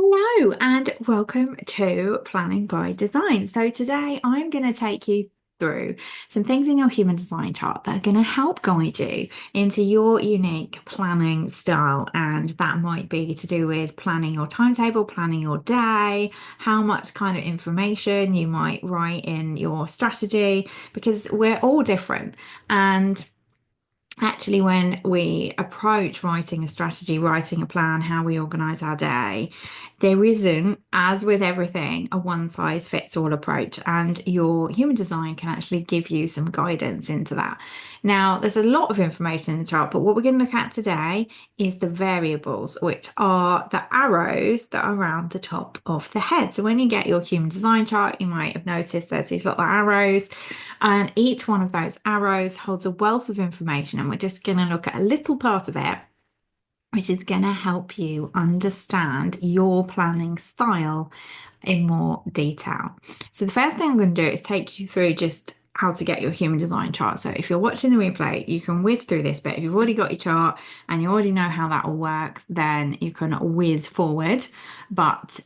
Hello and welcome to Planning by Design. So today I'm going to take you through some things in your human design chart that are going to help guide you into your unique planning style. And that might be to do with planning your timetable, planning your day, how much kind of information you might write in your strategy, because we're all different. And actually, when we approach writing a strategy, writing a plan, how we organize our day, there isn't, as with everything, a one size fits all approach. And your human design can actually give you some guidance into that. Now, there's a lot of information in the chart, but what we're going to look at today is the variables, which are the arrows that are around the top of the head. So when you get your human design chart, you might have noticed there's these little arrows. And each one of those arrows holds a wealth of information, and we're just going to look at a little part of it, which is going to help you understand your planning style in more detail. So, the first thing I'm going to do is take you through just how to get your human design chart. So, if you're watching the replay, you can whiz through this bit. If you've already got your chart and you already know how that all works, then you can whiz forward. But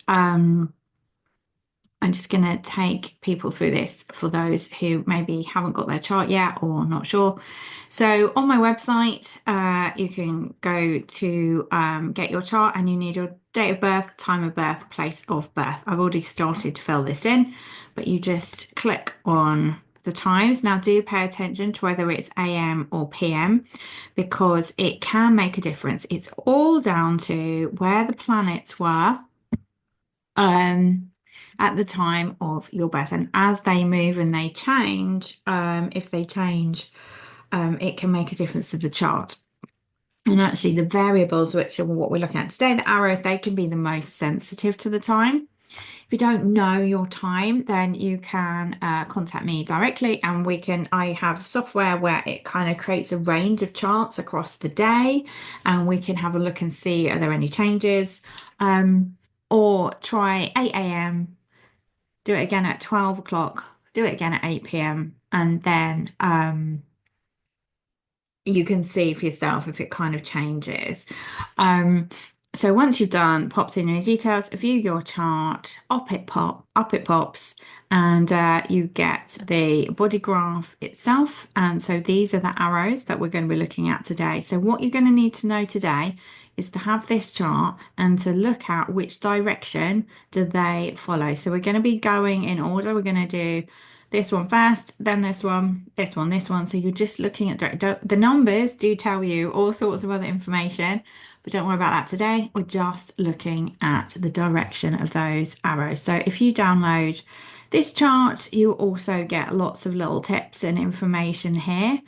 I'm just going to take people through this for those who maybe haven't got their chart yet or not sure. So on my website, you can go to get your chart and you need your date of birth, time of birth, place of birth. I've already started to fill this in, but you just click on the times. Now do pay attention to whether it's AM or PM because it can make a difference. It's all down to where the planets were um, at the time of your birth. And as they move and they change, if they change, it can make a difference to the chart. And actually, the variables, which are what we're looking at today, the arrows, they can be the most sensitive to the time. If you don't know your time, then you can contact me directly and I have software where it kind of creates a range of charts across the day and we can have a look and see are there any changes. Or try 8 a.m., do it again at 12 o'clock, do it again at 8 p.m., and then you can see for yourself if it kind of changes. Um, so once you've done, popped in your details, view your chart, up it pops, and you get the body graph itself. And so these are the arrows that we're going to be looking at today. So what you're going to need to know today is to have this chart and to look at which direction do they follow. So we're going to be going in order. We're going to do this one first, then this one, this one, this one. So you're just looking at the numbers do tell you all sorts of other information, but don't worry about that today. We're just looking at the direction of those arrows. So if you download this chart, you also get lots of little tips and information here.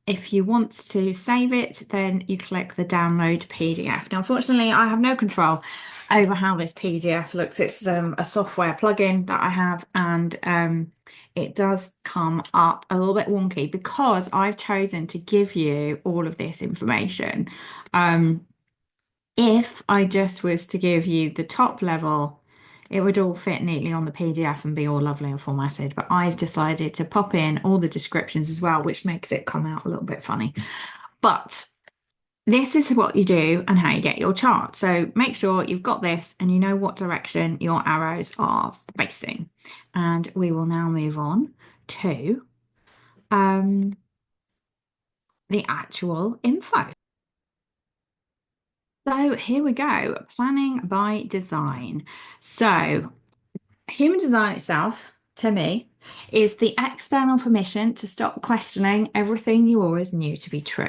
If you want to save it, then you click the download PDF. Now, unfortunately, I have no control over how this PDF looks. It's a software plugin that I have, and it does come up a little bit wonky because I've chosen to give you all of this information. If I just was to give you the top level, it would all fit neatly on the PDF and be all lovely and formatted. But I've decided to pop in all the descriptions as well, which makes it come out a little bit funny. But this is what you do and how you get your chart. So make sure you've got this and you know what direction your arrows are facing. And we will now move on to the actual info. So here we go, planning by design. So human design itself, to me, is the external permission to stop questioning everything you always knew to be true.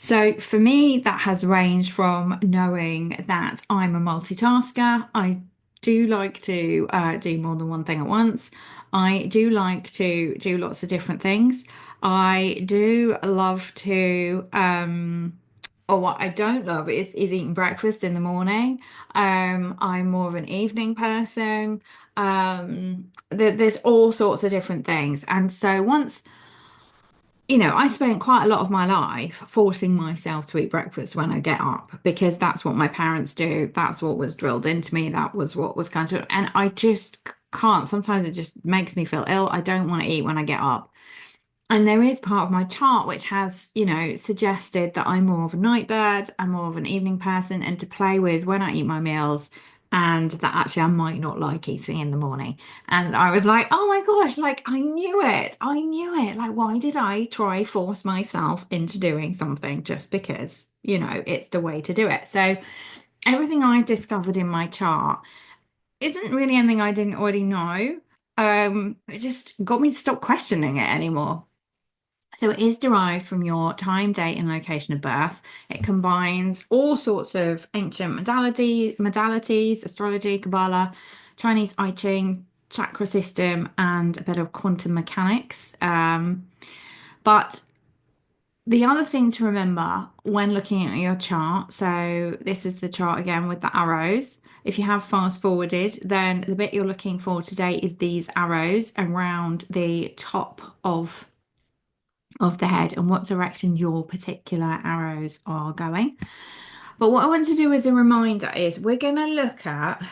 So for me, that has ranged from knowing that I'm a multitasker. I do like to do more than one thing at once. I do like to do lots of different things. I do love to, or what I don't love is eating breakfast in the morning. I'm more of an evening person. There's all sorts of different things. And so once I spent quite a lot of my life forcing myself to eat breakfast when I get up because that's what my parents do. That's what was drilled into me. That was what was kind of, and I just can't. Sometimes it just makes me feel ill. I don't want to eat when I get up. And there is part of my chart which has, suggested that I'm more of a night bird, I'm more of an evening person, and to play with when I eat my meals, and that actually I might not like eating in the morning. And I was like, oh my gosh, like I knew it. I knew it. Like, why did I try force myself into doing something just because, it's the way to do it? So everything I discovered in my chart isn't really anything I didn't already know. It just got me to stop questioning it anymore. So it is derived from your time, date, and location of birth. It combines all sorts of ancient modalities, astrology, Kabbalah, Chinese I Ching, chakra system, and a bit of quantum mechanics. But the other thing to remember when looking at your chart, so this is the chart again with the arrows. If you have fast forwarded, then the bit you're looking for today is these arrows around the top of the head and what direction your particular arrows are going. But what I want to do as a reminder is we're going to look at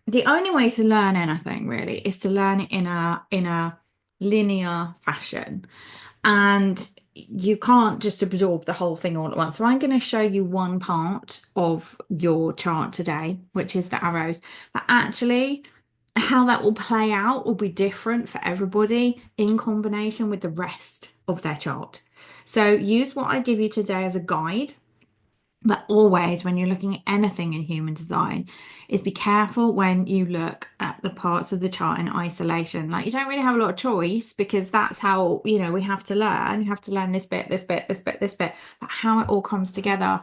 the only way to learn anything really is to learn it in a linear fashion. And you can't just absorb the whole thing all at once. So I'm going to show you one part of your chart today, which is the arrows. But actually, how that will play out will be different for everybody in combination with the rest of their chart. So use what I give you today as a guide, but always when you're looking at anything in human design, is be careful when you look at the parts of the chart in isolation. Like you don't really have a lot of choice because that's how, we have to learn. You have to learn this bit, this bit, this bit, this bit. But how it all comes together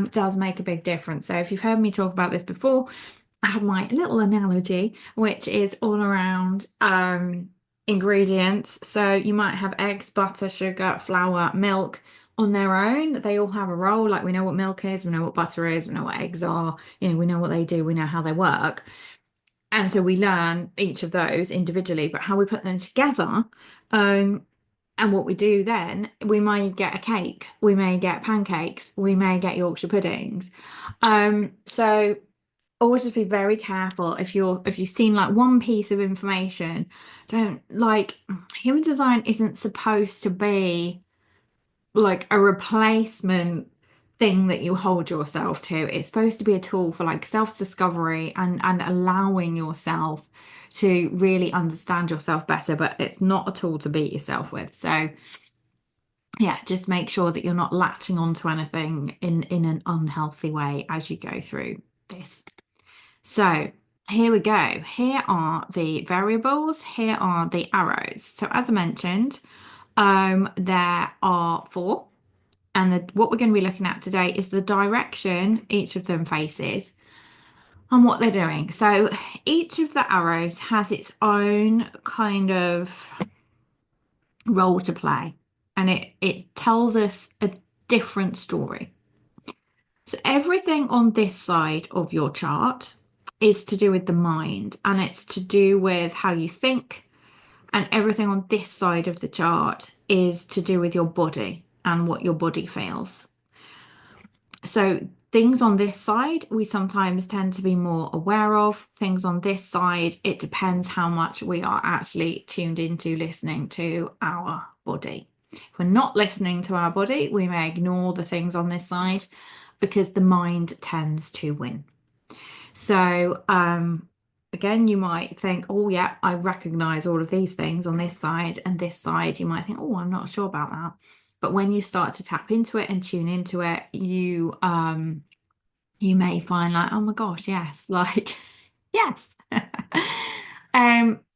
does make a big difference. So if you've heard me talk about this before, I have my little analogy, which is all around ingredients. So you might have eggs, butter, sugar, flour, milk on their own. They all have a role. Like we know what milk is, we know what butter is, we know what eggs are, we know what they do, we know how they work. And so we learn each of those individually, but how we put them together, and what we do then, we may get a cake, we may get pancakes, we may get Yorkshire puddings. So always just be very careful if you've seen like one piece of information. Don't like human design isn't supposed to be like a replacement thing that you hold yourself to. It's supposed to be a tool for like self-discovery and allowing yourself to really understand yourself better, but it's not a tool to beat yourself with. So yeah, just make sure that you're not latching onto anything in an unhealthy way as you go through this. So here we go. Here are the variables. Here are the arrows. So as I mentioned, there are four. And what we're going to be looking at today is the direction each of them faces and what they're doing. So each of the arrows has its own kind of role to play, and it tells us a different story. So everything on this side of your chart is to do with the mind, and it's to do with how you think, and everything on this side of the chart is to do with your body and what your body feels. So things on this side, we sometimes tend to be more aware of. Things on this side, it depends how much we are actually tuned into listening to our body. If we're not listening to our body, we may ignore the things on this side because the mind tends to win. So, again, you might think, oh, yeah, I recognize all of these things on this side, and this side, you might think, oh, I'm not sure about that. But when you start to tap into it and tune into it, you may find like, oh my gosh, yes, like, yes.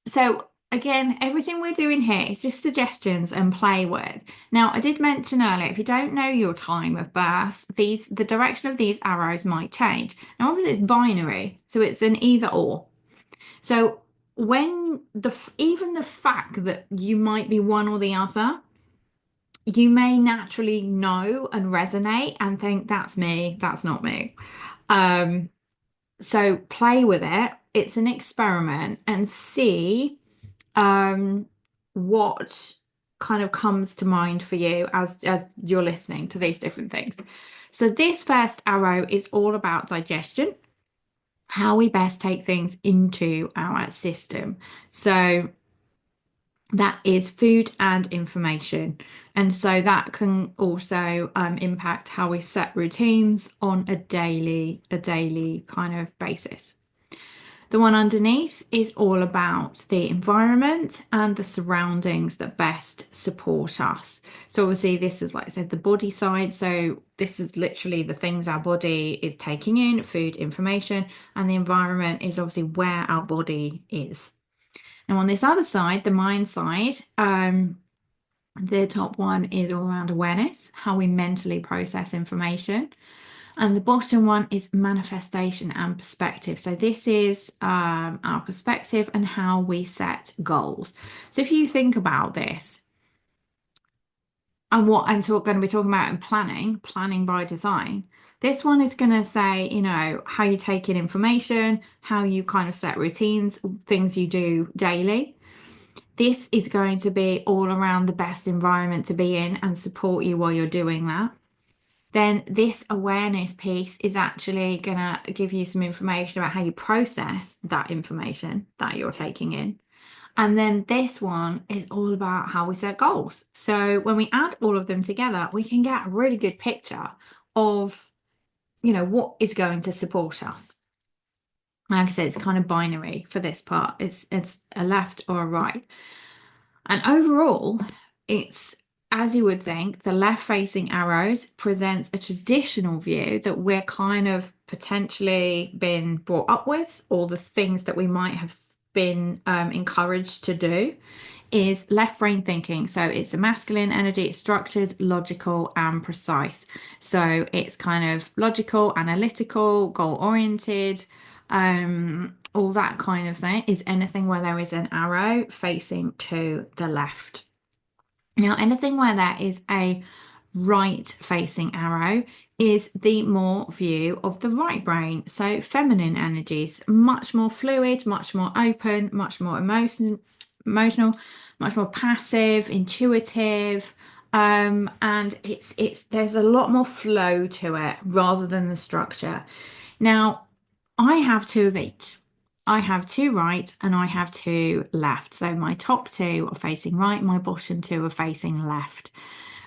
So again, everything we're doing here is just suggestions and play with. Now, I did mention earlier, if you don't know your time of birth, the direction of these arrows might change. Now, obviously, it's binary, so it's an either or. So when even the fact that you might be one or the other, you may naturally know and resonate and think that's me, that's not me. Um, so play with it. It's an experiment and see what kind of comes to mind for you as you're listening to these different things. So this first arrow is all about digestion, how we best take things into our system. So that is food and information. And so that can also impact how we set routines on a daily kind of basis. The one underneath is all about the environment and the surroundings that best support us. So obviously this is, like I said, the body side. So this is literally the things our body is taking in, food, information, and the environment is obviously where our body is. Now on this other side, the mind side, the top one is all around awareness, how we mentally process information. And the bottom one is manifestation and perspective. So this is our perspective and how we set goals. So if you think about this and what going to be talking about in planning by design, this one is going to say, how you take in information, how you kind of set routines, things you do daily. This is going to be all around the best environment to be in and support you while you're doing that. Then this awareness piece is actually going to give you some information about how you process that information that you're taking in. And then this one is all about how we set goals. So when we add all of them together, we can get a really good picture of, what is going to support us. Like I said, it's kind of binary for this part. It's a left or a right. And overall, it's, as you would think, the left-facing arrows presents a traditional view that we're kind of potentially been brought up with, or the things that we might have been encouraged to do is left brain thinking. So it's a masculine energy, it's structured, logical, and precise. So it's kind of logical, analytical, goal-oriented, all that kind of thing is anything where there is an arrow facing to the left. Now, anything where there is a right facing arrow is the more view of the right brain. So feminine energies, much more fluid, much more open, much more emotional, much more passive, intuitive. And it's there's a lot more flow to it rather than the structure. Now, I have two of each. I have two right and I have two left. So my top two are facing right, my bottom two are facing left.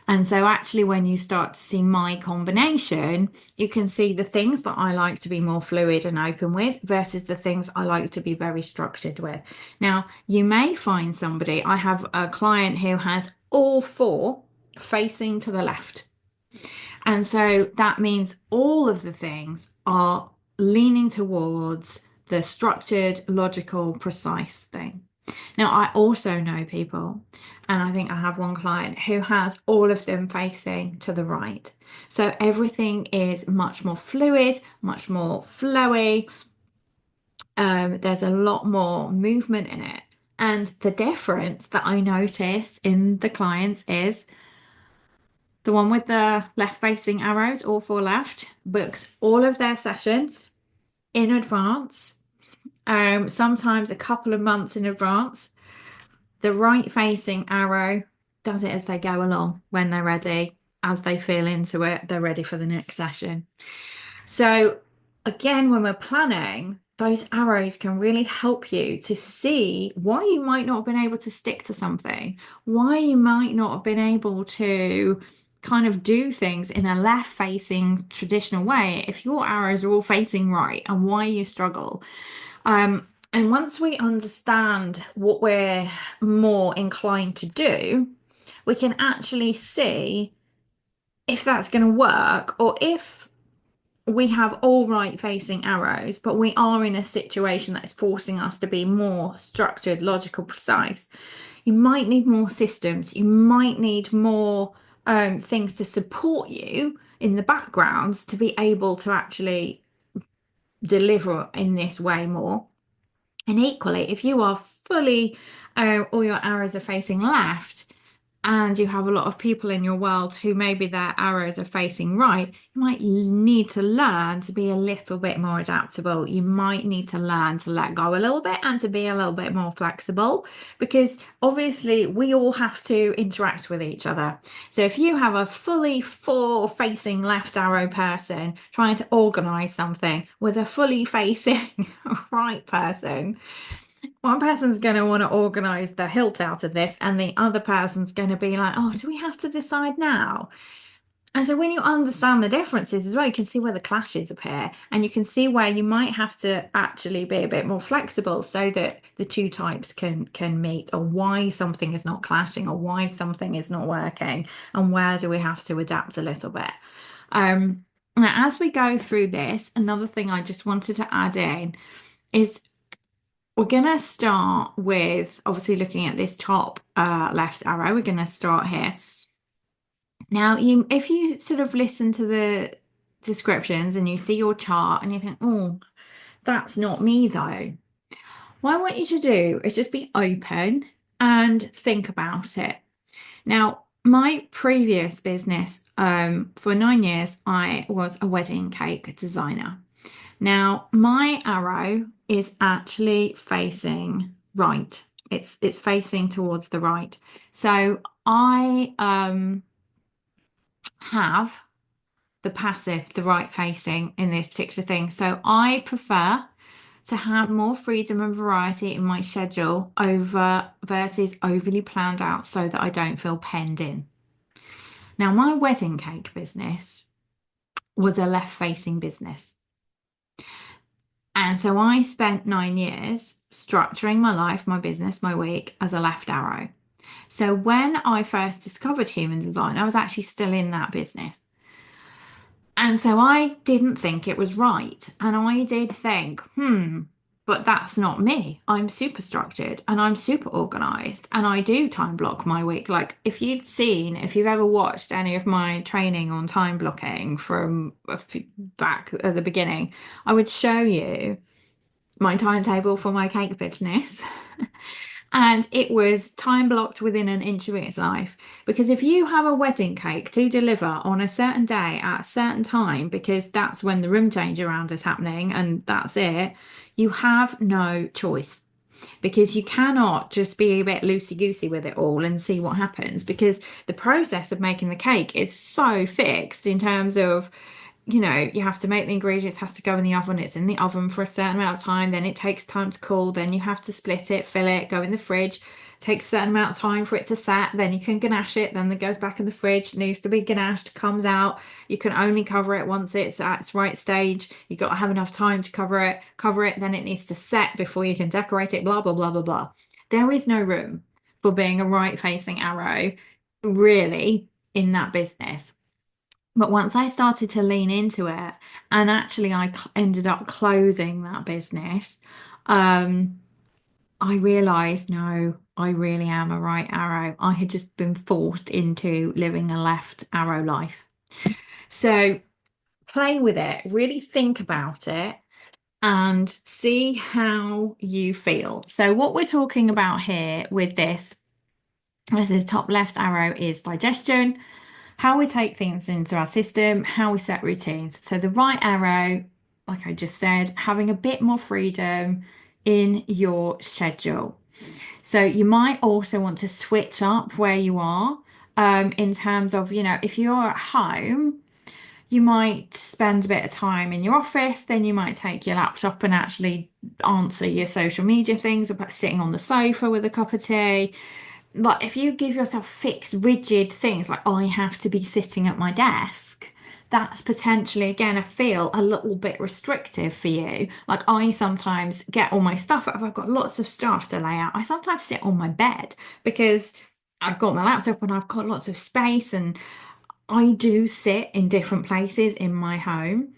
And so actually when you start to see my combination, you can see the things that I like to be more fluid and open with versus the things I like to be very structured with. Now, you may find somebody, I have a client who has all four facing to the left. And so that means all of the things are leaning towards the structured, logical, precise thing. Now, I also know people, and I think I have one client who has all of them facing to the right. So everything is much more fluid, much more flowy. There's a lot more movement in it. And the difference that I notice in the clients is the one with the left facing arrows, all four left, books all of their sessions in advance, sometimes a couple of months in advance. The right facing arrow does it as they go along when they're ready, as they feel into it, they're ready for the next session. So again, when we're planning, those arrows can really help you to see why you might not have been able to stick to something, why you might not have been able to kind of do things in a left facing traditional way if your arrows are all facing right, and why you struggle. And once we understand what we're more inclined to do, we can actually see if that's going to work, or if we have all right facing arrows, but we are in a situation that is forcing us to be more structured, logical, precise. You might need more systems. You might need more things to support you in the backgrounds to be able to actually deliver in this way more. And equally, if you are fully, all your arrows are facing left, and you have a lot of people in your world who maybe their arrows are facing right, you might need to learn to be a little bit more adaptable. You might need to learn to let go a little bit and to be a little bit more flexible, because obviously we all have to interact with each other. So if you have a fully four facing left arrow person trying to organize something with a fully facing right person, one person's going to want to organize the hilt out of this, and the other person's going to be like, oh, do we have to decide now? And so when you understand the differences as well, you can see where the clashes appear and you can see where you might have to actually be a bit more flexible so that the two types can meet, or why something is not clashing, or why something is not working, and where do we have to adapt a little bit. Now, as we go through this, another thing I just wanted to add in is we're going to start with obviously looking at this top left arrow. We're going to start here. Now, if you sort of listen to the descriptions and you see your chart and you think, oh, that's not me though. What I want you to do is just be open and think about it. Now, my previous business, for 9 years, I was a wedding cake designer. Now, my arrow is actually facing right. It's facing towards the right. So I have the passive, the right facing in this particular thing. So I prefer to have more freedom and variety in my schedule over versus overly planned out so that I don't feel penned in. Now, my wedding cake business was a left facing business. And so I spent 9 years structuring my life, my business, my week as a left arrow. So when I first discovered human design, I was actually still in that business. And so I didn't think it was right. And I did think, but that's not me. I'm super structured and I'm super organized and I do time block my week. Like if you've ever watched any of my training on time blocking from back at the beginning, I would show you my timetable for my cake business. And it was time blocked within an inch of its life. Because if you have a wedding cake to deliver on a certain day at a certain time, because that's when the room change around is happening and that's it, you have no choice. Because you cannot just be a bit loosey-goosey with it all and see what happens. Because the process of making the cake is so fixed in terms of you have to make the ingredients, has to go in the oven. It's in the oven for a certain amount of time. Then it takes time to cool. Then you have to split it, fill it, go in the fridge. Takes a certain amount of time for it to set. Then you can ganache it. Then it goes back in the fridge. Needs to be ganached, comes out. You can only cover it once it's at its right stage. You've got to have enough time to cover it. Cover it. Then it needs to set before you can decorate it. Blah, blah, blah, blah, blah. There is no room for being a right-facing arrow, really, in that business. But once I started to lean into it, and actually ended up closing that business, um, I realized no, I really am a right arrow. I had just been forced into living a left arrow life. So play with it, really think about it, and see how you feel. So what we're talking about here with this is top left arrow is digestion, how we take things into our system, how we set routines. So the right arrow, like I just said, having a bit more freedom in your schedule. So you might also want to switch up where you are, in terms of, if you're at home, you might spend a bit of time in your office, then you might take your laptop and actually answer your social media things about sitting on the sofa with a cup of tea. Like if you give yourself fixed, rigid things like I have to be sitting at my desk, that's potentially again I feel a little bit restrictive for you. Like I sometimes get all my stuff, if I've got lots of stuff to lay out, I sometimes sit on my bed because I've got my laptop and I've got lots of space and I do sit in different places in my home.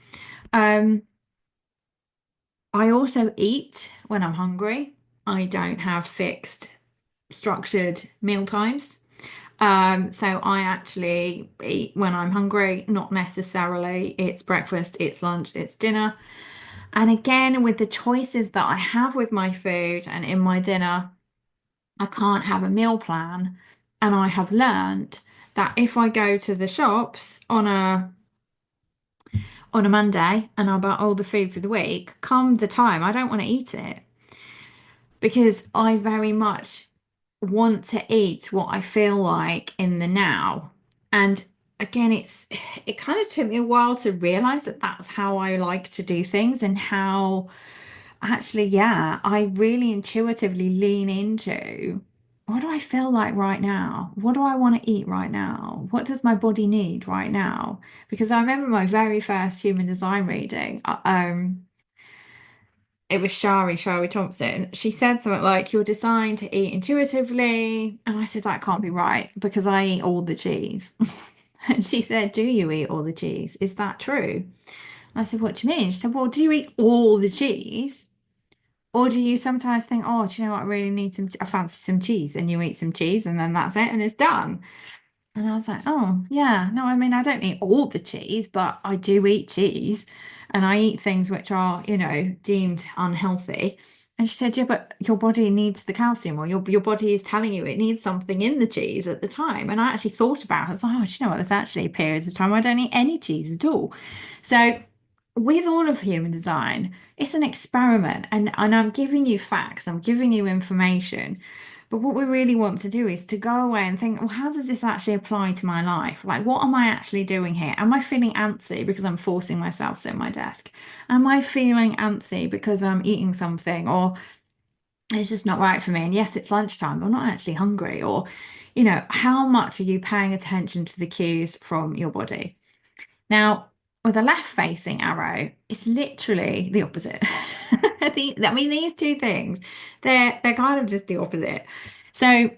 Um, I also eat when I'm hungry. I don't have fixed structured meal times. So I actually eat when I'm hungry, not necessarily it's breakfast, it's lunch, it's dinner. And again, with the choices that I have with my food and in my dinner, I can't have a meal plan. And I have learned that if I go to the shops on a Monday and I buy all the food for the week, come the time, I don't want to eat it because I very much want to eat what I feel like in the now. And again, it kind of took me a while to realize that that's how I like to do things and how actually, yeah, I really intuitively lean into. what do I feel like right now? What do I want to eat right now? What does my body need right now? Because I remember my very first human design reading. It was Shari Thompson. She said something like, "You're designed to eat intuitively," and I said that can't be right because I eat all the cheese. And she said, "Do you eat all the cheese? Is that true?" And I said, "What do you mean?" She said, "Well, do you eat all the cheese?" Or do you sometimes think, oh, do you know what? I really need I fancy some cheese, and you eat some cheese, and then that's it, and it's done. And I was like, oh, yeah, no, I mean, I don't eat all the cheese, but I do eat cheese, and I eat things which are, deemed unhealthy. And she said, yeah, but your body needs the calcium, or your body is telling you it needs something in the cheese at the time. And I actually thought about it. I was like, oh, do you know what? There's actually periods of time I don't eat any cheese at all. So with all of human design, it's an experiment, and I'm giving you facts, I'm giving you information. But what we really want to do is to go away and think, well, how does this actually apply to my life? Like, what am I actually doing here? Am I feeling antsy because I'm forcing myself to sit at my desk? Am I feeling antsy because I'm eating something or it's just not right for me? And yes, it's lunchtime, but I'm not actually hungry. Or, how much are you paying attention to the cues from your body? Now, with a left-facing arrow, it's literally the opposite. I mean, these two things, they're kind of just the opposite. So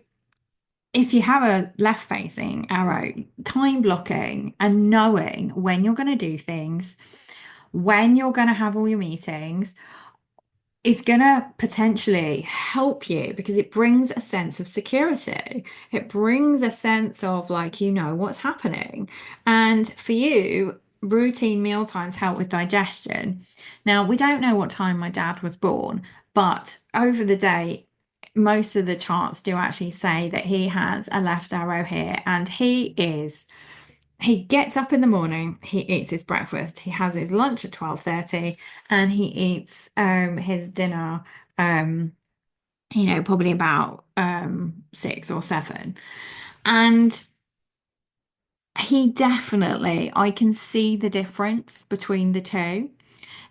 if you have a left-facing arrow, time blocking and knowing when you're going to do things, when you're going to have all your meetings, is going to potentially help you because it brings a sense of security. It brings a sense of like, what's happening. And for you, routine meal times help with digestion. Now, we don't know what time my dad was born, but over the day, most of the charts do actually say that he has a left arrow here, and he gets up in the morning, he eats his breakfast, he has his lunch at 12:30, and he eats his dinner um probably about 6 or 7. And he definitely, I can see the difference between the two.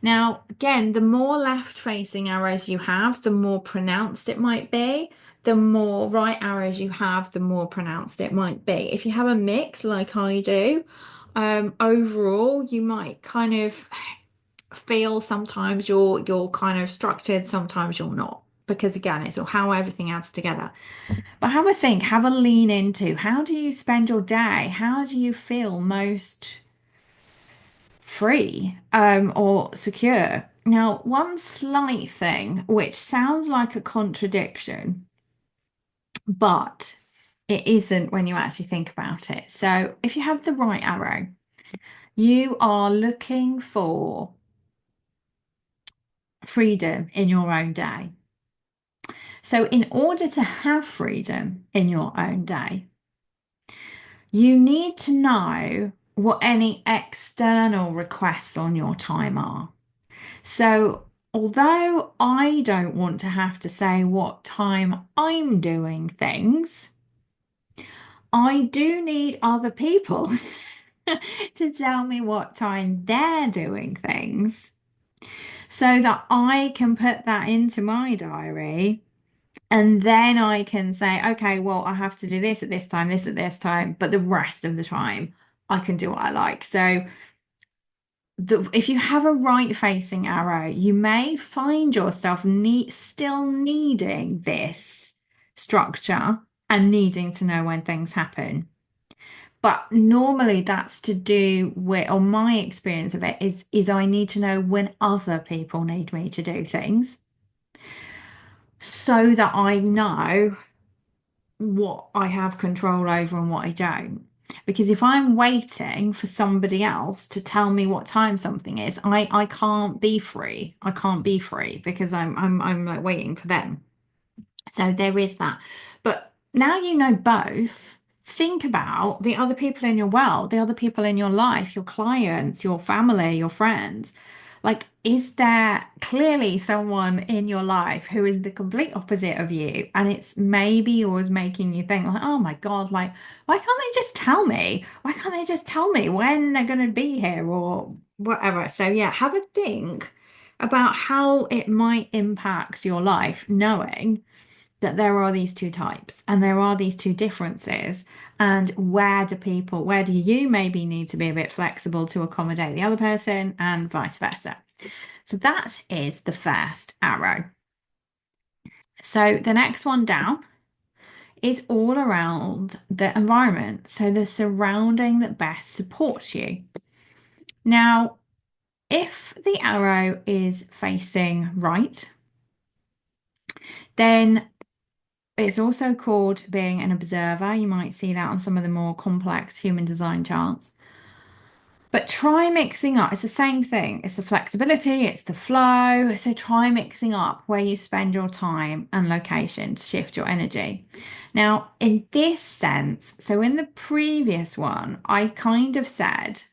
Now, again, the more left-facing arrows you have, the more pronounced it might be. The more right arrows you have, the more pronounced it might be. If you have a mix like I do, overall, you might kind of feel sometimes you're kind of structured, sometimes you're not. Because again, it's how everything adds together. But have a think, have a lean into how do you spend your day? How do you feel most free or secure? Now, one slight thing which sounds like a contradiction, but it isn't when you actually think about it. So, if you have the right arrow, you are looking for freedom in your own day. So, in order to have freedom in your own day, you need to know what any external requests on your time are. So, although I don't want to have to say what time I'm doing things, I do need other people to tell me what time they're doing things so that I can put that into my diary. And then I can say, okay, well, I have to do this at this time, this at this time, but the rest of the time I can do what I like. So if you have a right facing arrow, you may find yourself still needing this structure and needing to know when things happen. But normally that's to do with, or my experience of it is I need to know when other people need me to do things so that I know what I have control over and what I don't. Because if I'm waiting for somebody else to tell me what time something is, I can't be free. I can't be free because I'm like waiting for them. So there is that. But now you know both, think about the other people in your world, the other people in your life, your clients, your family, your friends. Like, is there clearly someone in your life who is the complete opposite of you? And it's maybe always making you think, like, oh my God, like, why can't they just tell me? Why can't they just tell me when they're going to be here or whatever? So, yeah, have a think about how it might impact your life knowing that there are these two types and there are these two differences. And where do you maybe need to be a bit flexible to accommodate the other person and vice versa? So that is the first arrow. So the next one down is all around the environment. So the surrounding that best supports you. Now, if the arrow is facing right, then it's also called being an observer. You might see that on some of the more complex human design charts. But try mixing up. It's the same thing. It's the flexibility, it's the flow. So try mixing up where you spend your time and location to shift your energy. Now, in this sense, so in the previous one, I kind of said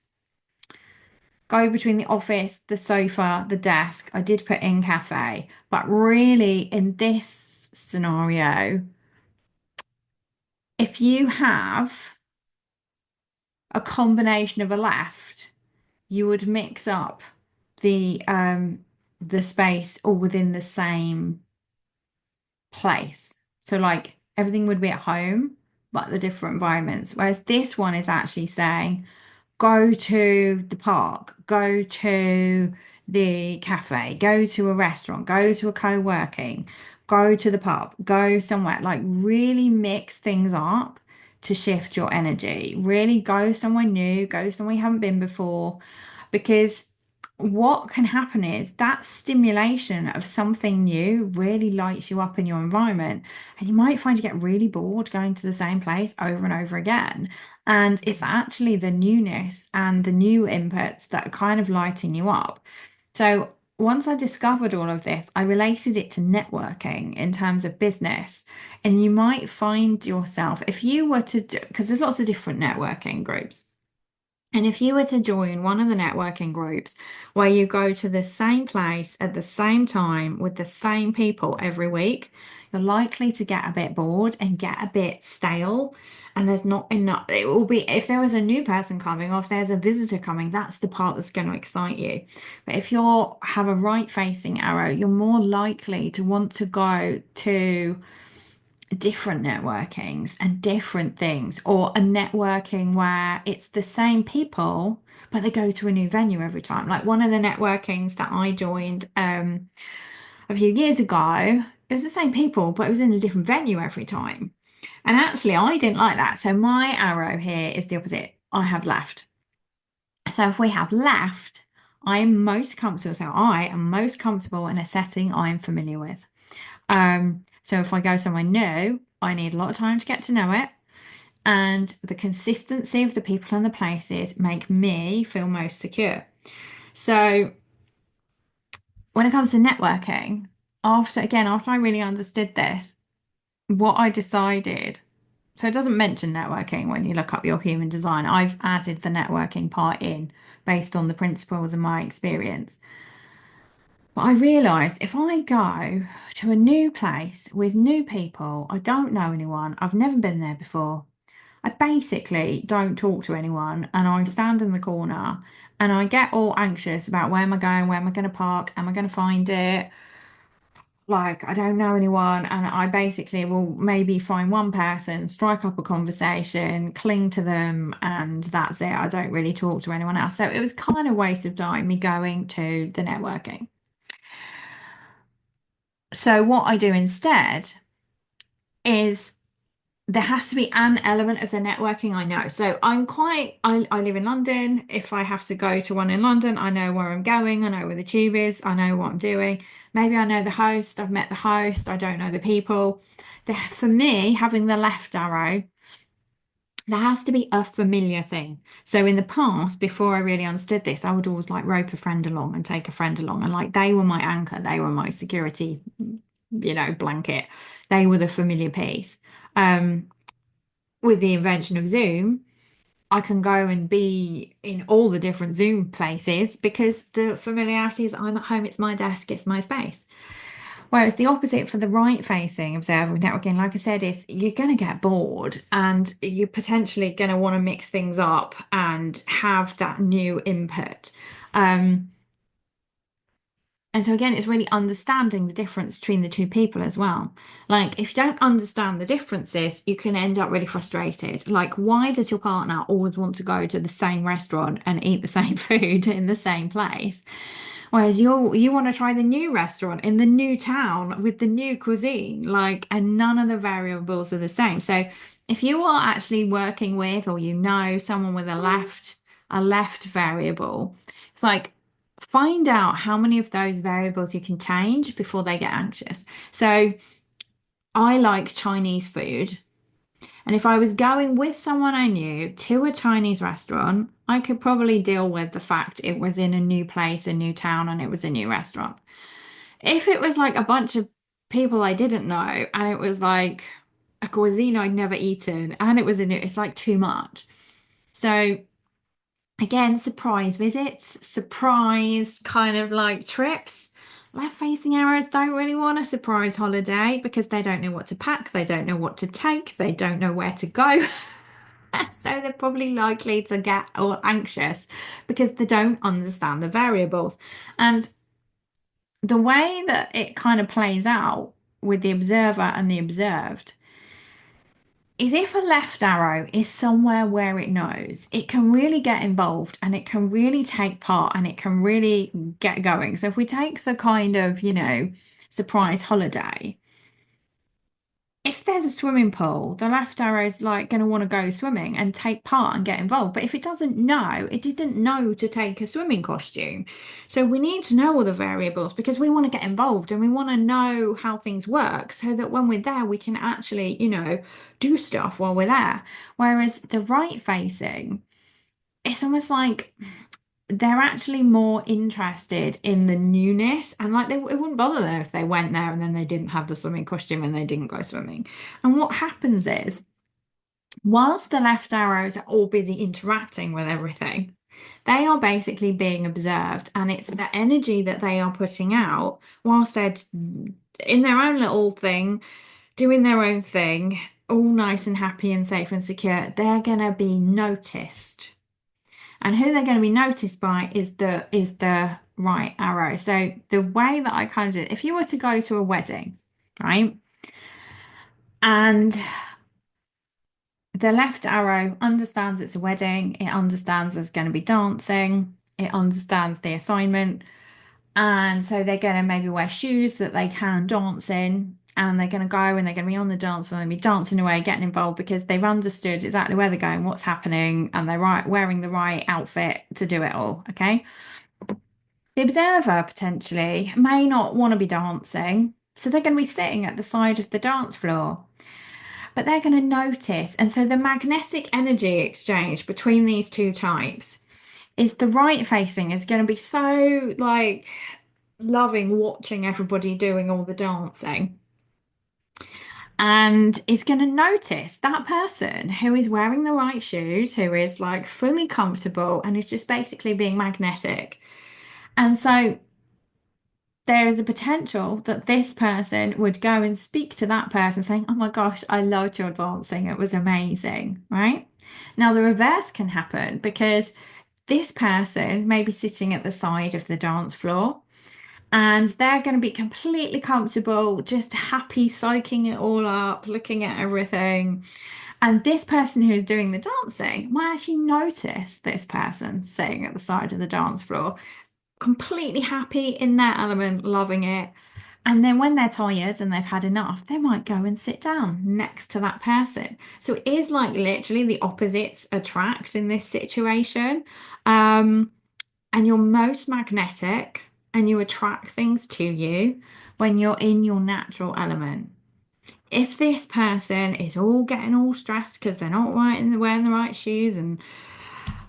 go between the office, the sofa, the desk. I did put in cafe, but really in this scenario, if you have a combination of a left, you would mix up the space all within the same place. So like everything would be at home, but the different environments. Whereas this one is actually saying go to the park, go to the cafe, go to a restaurant, go to a co-working, go to the pub, go somewhere, like really mix things up to shift your energy. Really go somewhere new, go somewhere you haven't been before, because what can happen is that stimulation of something new really lights you up in your environment, and you might find you get really bored going to the same place over and over again. And it's actually the newness and the new inputs that are kind of lighting you up. So once I discovered all of this, I related it to networking in terms of business. And you might find yourself, if you were to do, because there's lots of different networking groups. And if you were to join one of the networking groups where you go to the same place at the same time with the same people every week, you're likely to get a bit bored and get a bit stale. And there's not enough. It will be if there was a new person coming or if there's a visitor coming, that's the part that's going to excite you. But if you have a right facing arrow, you're more likely to want to go to different networkings and different things, or a networking where it's the same people, but they go to a new venue every time. Like one of the networkings that I joined a few years ago, it was the same people, but it was in a different venue every time. And actually, I didn't like that. So my arrow here is the opposite. I have left. So if we have left, I'm most comfortable. So I am most comfortable in a setting I'm familiar with. So if I go somewhere new, I need a lot of time to get to know it. And the consistency of the people and the places make me feel most secure. So when it comes to networking, after I really understood this, what I decided, so it doesn't mention networking when you look up your human design. I've added the networking part in based on the principles and my experience. But I realised if I go to a new place with new people, I don't know anyone, I've never been there before. I basically don't talk to anyone and I stand in the corner and I get all anxious about where am I going, where am I going to park, am I going to find it? Like, I don't know anyone, and I basically will maybe find one person, strike up a conversation, cling to them, and that's it. I don't really talk to anyone else. So it was kind of a waste of time me going to the networking. So what I do instead is there has to be an element of the networking I know. So I live in London. If I have to go to one in London, I know where I'm going, I know where the tube is, I know what I'm doing. Maybe I know the host, I've met the host, I don't know the people. For me, having the left arrow, there has to be a familiar thing. So in the past, before I really understood this, I would always like rope a friend along and take a friend along. And like they were my anchor, they were my security, blanket. They were the familiar piece. Um, with the invention of Zoom, I can go and be in all the different Zoom places because the familiarity is I'm at home, it's my desk, it's my space. Whereas the opposite for the right facing observer networking, like I said, is you're going to get bored and you're potentially going to want to mix things up and have that new input. Um, And so again, it's really understanding the difference between the two people as well. Like if you don't understand the differences, you can end up really frustrated. Like, why does your partner always want to go to the same restaurant and eat the same food in the same place? Whereas you want to try the new restaurant in the new town with the new cuisine, like, and none of the variables are the same. So if you are actually working with or you know someone with a left variable, it's like find out how many of those variables you can change before they get anxious. So I like Chinese food. And if I was going with someone I knew to a Chinese restaurant, I could probably deal with the fact it was in a new place, a new town, and it was a new restaurant. If it was like a bunch of people I didn't know and it was like a cuisine I'd never eaten and it was a new, it's like too much. So again, surprise visits, surprise kind of like trips. Left-facing arrows don't really want a surprise holiday because they don't know what to pack, they don't know what to take, they don't know where to go. So they're probably likely to get all anxious because they don't understand the variables. And the way that it kind of plays out with the observer and the observed is if a left arrow is somewhere where it knows, it can really get involved and it can really take part and it can really get going. So if we take the kind of, surprise holiday, if there's a swimming pool, the left arrow is like going to want to go swimming and take part and get involved. But if it doesn't know, it didn't know to take a swimming costume. So we need to know all the variables because we want to get involved and we want to know how things work so that when we're there, we can actually, do stuff while we're there. Whereas the right facing, it's almost like they're actually more interested in the newness and like it wouldn't bother them if they went there and then they didn't have the swimming costume and they didn't go swimming. And what happens is, whilst the left arrows are all busy interacting with everything, they are basically being observed, and it's the energy that they are putting out whilst they're in their own little thing, doing their own thing, all nice and happy and safe and secure. They're gonna be noticed. And who they're going to be noticed by is the right arrow. So the way that I kind of did, if you were to go to a wedding, right? And the left arrow understands it's a wedding, it understands there's going to be dancing, it understands the assignment. And so they're going to maybe wear shoes that they can dance in. And they're going to go and they're going to be on the dance floor and be dancing away, getting involved because they've understood exactly where they're going, what's happening, and they're wearing the right outfit to do it all. Okay. The observer potentially may not want to be dancing, so they're going to be sitting at the side of the dance floor, but they're going to notice. And so the magnetic energy exchange between these two types is the right facing is going to be so like loving watching everybody doing all the dancing. And is going to notice that person who is wearing the right shoes, who is like fully comfortable and is just basically being magnetic. And so there is a potential that this person would go and speak to that person saying, "Oh my gosh, I loved your dancing. It was amazing." Right? Now, the reverse can happen because this person may be sitting at the side of the dance floor and they're going to be completely comfortable, just happy, soaking it all up, looking at everything. And this person who's doing the dancing might actually notice this person sitting at the side of the dance floor, completely happy in their element, loving it. And then when they're tired and they've had enough, they might go and sit down next to that person. So it is like literally the opposites attract in this situation. And you're most magnetic and you attract things to you when you're in your natural element. If this person is all getting all stressed because they're not right and they're wearing the right shoes and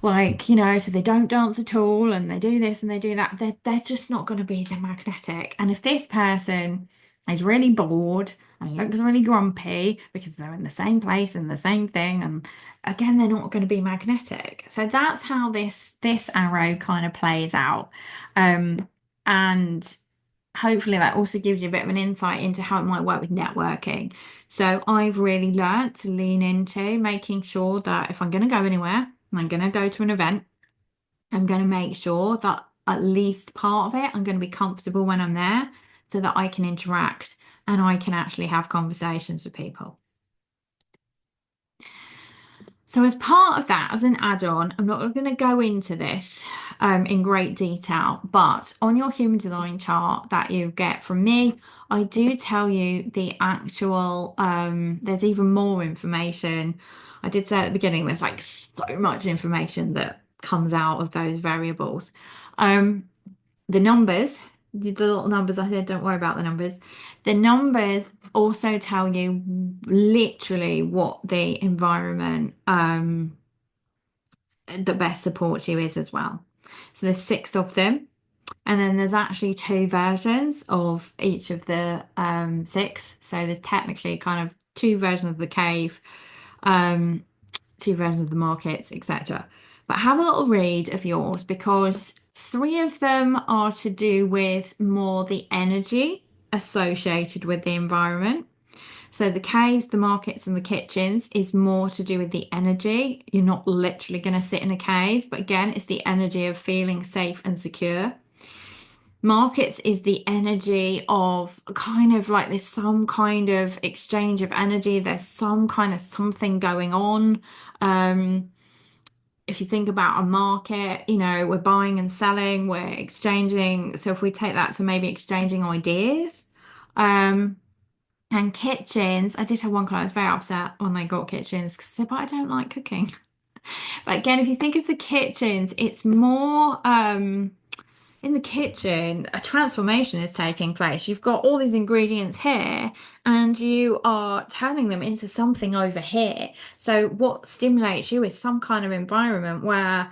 like, so they don't dance at all and they do this and they do that, they're just not going to be the magnetic. And if this person is really bored and looks really grumpy because they're in the same place and the same thing, and again, they're not going to be magnetic. So that's how this arrow kind of plays out. And hopefully that also gives you a bit of an insight into how it might work with networking. So I've really learned to lean into making sure that if I'm going to go anywhere and I'm going to go to an event, I'm going to make sure that at least part of it. I'm going to be comfortable when I'm there so that I can interact and I can actually have conversations with people. So, as part of that, as an add-on, I'm not going to go into this in great detail, but on your human design chart that you get from me, I do tell you the actual, there's even more information. I did say at the beginning, there's like so much information that comes out of those variables. Um, the numbers, the little numbers I said, don't worry about the numbers. The numbers also tell you literally what the environment that best supports you is as well. So there's six of them, and then there's actually two versions of each of the six. So there's technically kind of two versions of the cave, um, two versions of the markets, etc. But have a little read of yours because three of them are to do with more the energy associated with the environment. So the caves, the markets, and the kitchens is more to do with the energy. You're not literally going to sit in a cave, but again, it's the energy of feeling safe and secure. Markets is the energy of kind of like there's some kind of exchange of energy, there's some kind of something going on. Um, if you think about a market, we're buying and selling, we're exchanging. So if we take that to maybe exchanging ideas, um, and kitchens, I did have one client who was very upset when they got kitchens because they said, but I don't like cooking. But again, if you think of the kitchens, it's more in the kitchen, a transformation is taking place. You've got all these ingredients here and you are turning them into something over here. So what stimulates you is some kind of environment where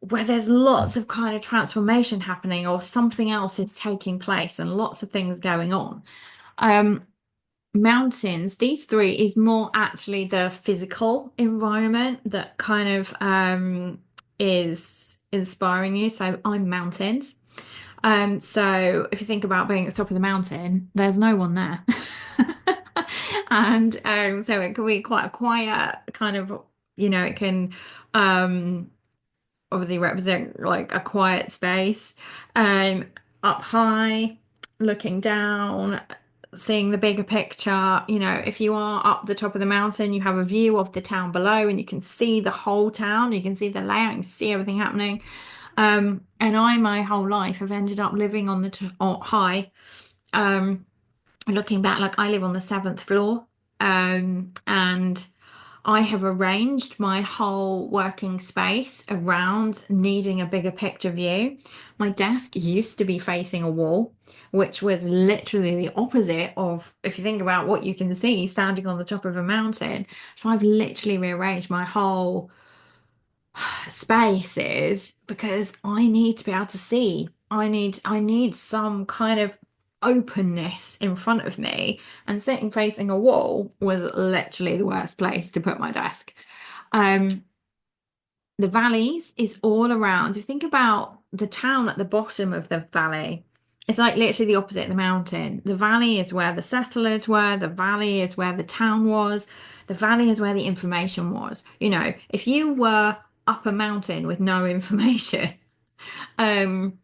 there's lots of kind of transformation happening or something else is taking place and lots of things going on. Um, Mountains, these three is more actually the physical environment that kind of is inspiring you. So I'm mountains. So if you think about being at the top of the mountain, there's no one there. And so it can be quite a quiet kind of, it can um obviously represent like a quiet space. Um, Up high, looking down, seeing the bigger picture. If you are up the top of the mountain, you have a view of the town below and you can see the whole town, you can see the layout, you can see everything happening. And I, my whole life, have ended up living on the high. Um, Looking back, like I live on the seventh floor, and I have arranged my whole working space around needing a bigger picture view. My desk used to be facing a wall, which was literally the opposite of if you think about what you can see standing on the top of a mountain. So I've literally rearranged my whole spaces because I need to be able to see. I need some kind of openness in front of me, and sitting facing a wall was literally the worst place to put my desk. Um, the valleys is all around. If you think about the town at the bottom of the valley, it's like literally the opposite of the mountain. The valley is where the settlers were, the valley is where the town was, the valley is where the information was. If you were up a mountain with no information, um,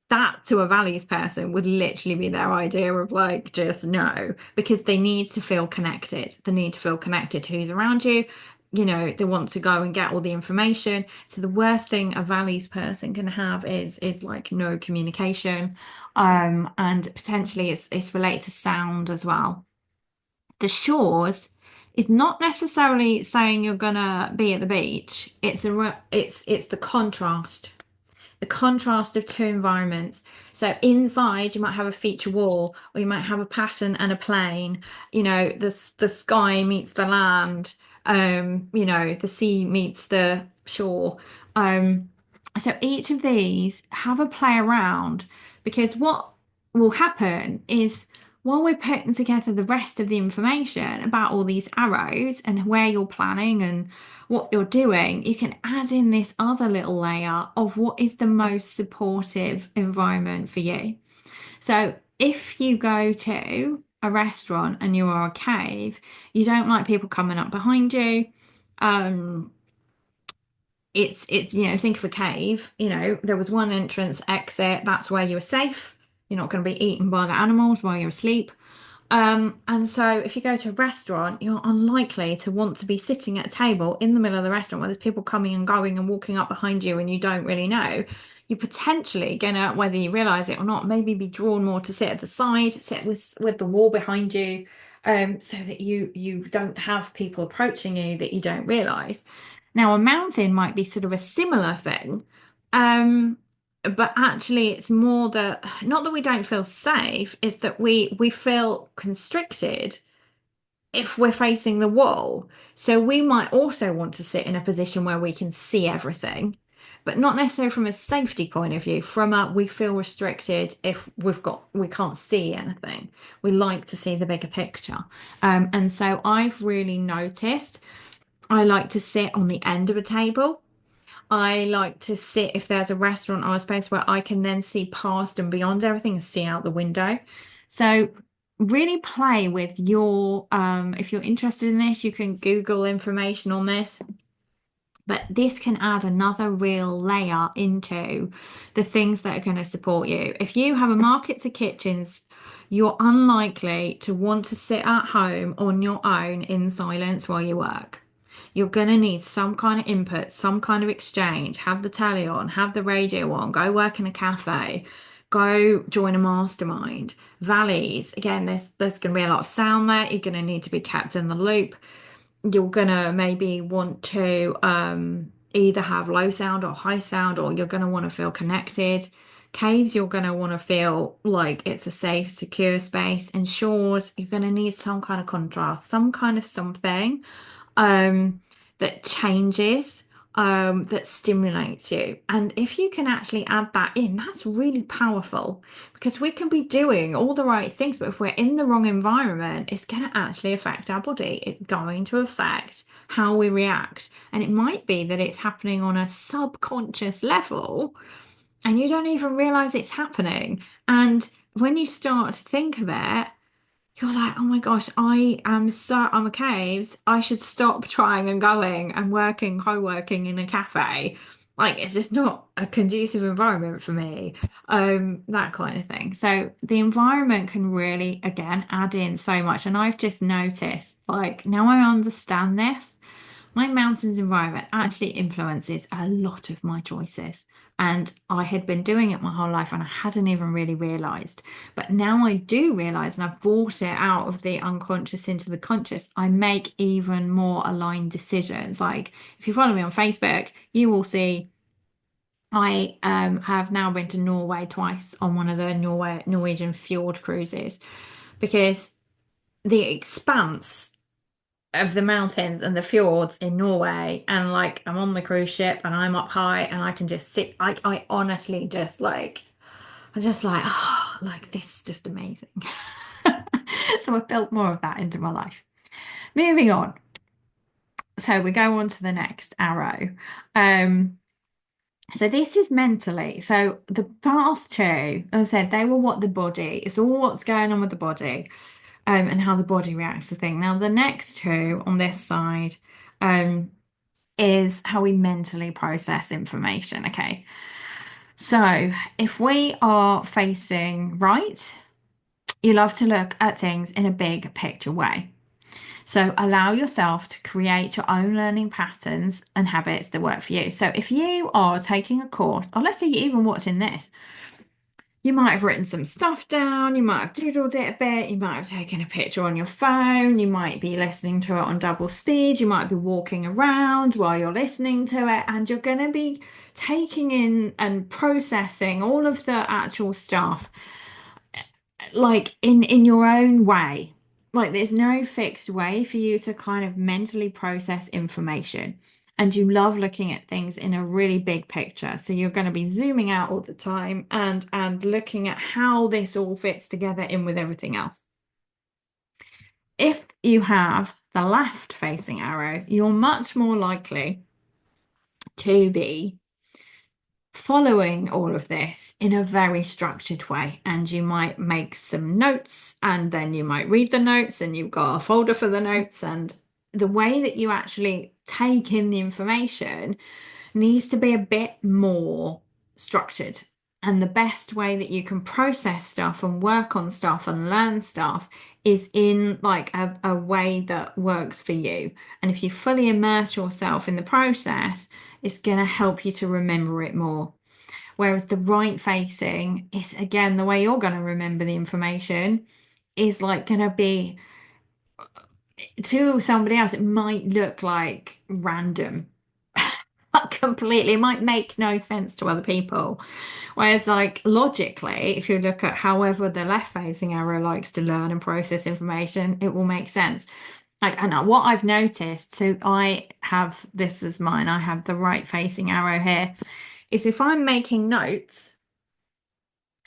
that to a values person would literally be their idea of like just no, because they need to feel connected. They need to feel connected to who's around you. They want to go and get all the information. So the worst thing a values person can have is like no communication. And potentially it's related to sound as well. The shores is not necessarily saying you're gonna be at the beach. It's the contrast of two environments. So inside you might have a feature wall, or you might have a pattern and a plane. The sky meets the land. The sea meets the shore. So each of these have a play around because what will happen is while we're putting together the rest of the information about all these arrows and where you're planning and what you're doing, you can add in this other little layer of what is the most supportive environment for you. So if you go to a restaurant and you are a cave, you don't like people coming up behind you. Um, it's think of a cave. There was one entrance, exit, that's where you were safe. You're not going to be eaten by the animals while you're asleep. And so if you go to a restaurant, you're unlikely to want to be sitting at a table in the middle of the restaurant where there's people coming and going and walking up behind you and you don't really know. You're potentially gonna, whether you realize it or not, maybe be drawn more to sit at the side, sit with the wall behind you, so that you don't have people approaching you that you don't realize. Now, a mountain might be sort of a similar thing. Um, but actually it's more that not that we don't feel safe, it's that we feel constricted if we're facing the wall. So we might also want to sit in a position where we can see everything, but not necessarily from a safety point of view. From a we feel restricted if we can't see anything. We like to see the bigger picture. And so I've really noticed I like to sit on the end of a table. I like to sit if there's a restaurant or a space where I can then see past and beyond everything and see out the window. So really play with if you're interested in this, you can Google information on this. But this can add another real layer into the things that are going to support you. If you have a market to kitchens, you're unlikely to want to sit at home on your own in silence while you work. You're going to need some kind of input, some kind of exchange. Have the telly on, have the radio on, go work in a cafe, go join a mastermind. Valleys, again, there's going to be a lot of sound there. You're going to need to be kept in the loop. You're gonna maybe want to either have low sound or high sound, or you're gonna want to feel connected. Caves, you're gonna want to feel like it's a safe, secure space. And shores, you're gonna need some kind of contrast, some kind of something um, that changes, that stimulates you. And if you can actually add that in, that's really powerful because we can be doing all the right things, but if we're in the wrong environment, it's going to actually affect our body. It's going to affect how we react. And it might be that it's happening on a subconscious level and you don't even realize it's happening. And when you start to think of it, you're like, oh my gosh, I'm a caves. I should stop trying and going and working, co-working in a cafe. Like it's just not a conducive environment for me. That kind of thing. So the environment can really, again, add in so much. And I've just noticed, like, now I understand this. My mountains environment actually influences a lot of my choices. And I had been doing it my whole life and I hadn't even really realized. But now I do realize, and I've brought it out of the unconscious into the conscious, I make even more aligned decisions. Like if you follow me on Facebook, you will see I have now been to Norway twice on one of the Norwegian fjord cruises because the expanse of the mountains and the fjords in Norway, and like I'm on the cruise ship and I'm up high and I can just sit. I honestly just like I'm just like, oh, like this is just amazing. So I've built more of that into my life. Moving on. So we go on to the next arrow. Um, so this is mentally. So the past two, as I said, they were what the body, it's all what's going on with the body, and how the body reacts to things. Now the next two on this side, is how we mentally process information. Okay. So if we are facing right, you love to look at things in a big picture way. So allow yourself to create your own learning patterns and habits that work for you. So if you are taking a course, or let's say you're even watching this, you might have written some stuff down, you might have doodled it a bit, you might have taken a picture on your phone, you might be listening to it on double speed, you might be walking around while you're listening to it, and you're going to be taking in and processing all of the actual stuff like in your own way. Like there's no fixed way for you to kind of mentally process information. And you love looking at things in a really big picture. So you're going to be zooming out all the time and looking at how this all fits together in with everything else. If you have the left facing arrow, you're much more likely to be following all of this in a very structured way. And you might make some notes and then you might read the notes and you've got a folder for the notes. And the way that you actually take in the information needs to be a bit more structured. And the best way that you can process stuff and work on stuff and learn stuff is in like a way that works for you. And if you fully immerse yourself in the process, it's going to help you to remember it more. Whereas the right facing is, again, the way you're going to remember the information is like going to be to somebody else, it might look like random. Completely, it might make no sense to other people. Whereas, like, logically, if you look at however the left facing arrow likes to learn and process information, it will make sense. Like, and what I've noticed, so I have this as mine, I have the right facing arrow here, is if I'm making notes,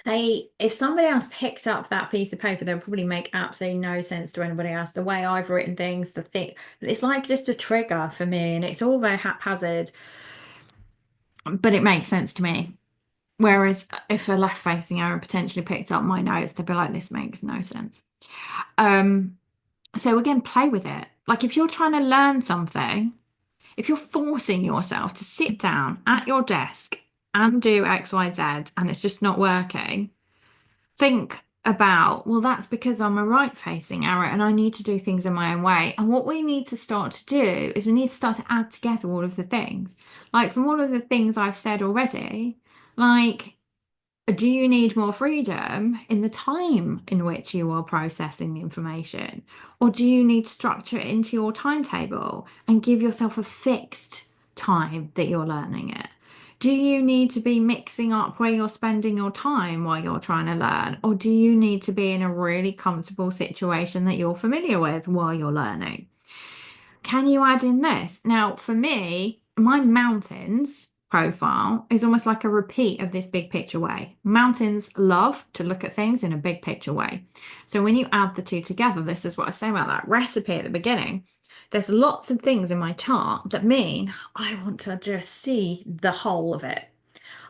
if somebody else picked up that piece of paper, they'll probably make absolutely no sense to anybody else. The way I've written things, the thing, it's like just a trigger for me, and it's all very haphazard, but it makes sense to me. Whereas if a left-facing arrow potentially picked up my notes, they'd be like, this makes no sense. Um, so again, play with it. Like if you're trying to learn something, if you're forcing yourself to sit down at your desk and do X, Y, Z, and it's just not working, think about, well, that's because I'm a right facing arrow and I need to do things in my own way. And what we need to start to do is we need to start to add together all of the things. Like from all of the things I've said already, like, do you need more freedom in the time in which you are processing the information? Or do you need to structure it into your timetable and give yourself a fixed time that you're learning it? Do you need to be mixing up where you're spending your time while you're trying to learn? Or do you need to be in a really comfortable situation that you're familiar with while you're learning? Can you add in this? Now, for me, my mountains profile is almost like a repeat of this big picture way. Mountains love to look at things in a big picture way. So when you add the two together, this is what I say about that recipe at the beginning. There's lots of things in my chart that mean I want to just see the whole of it.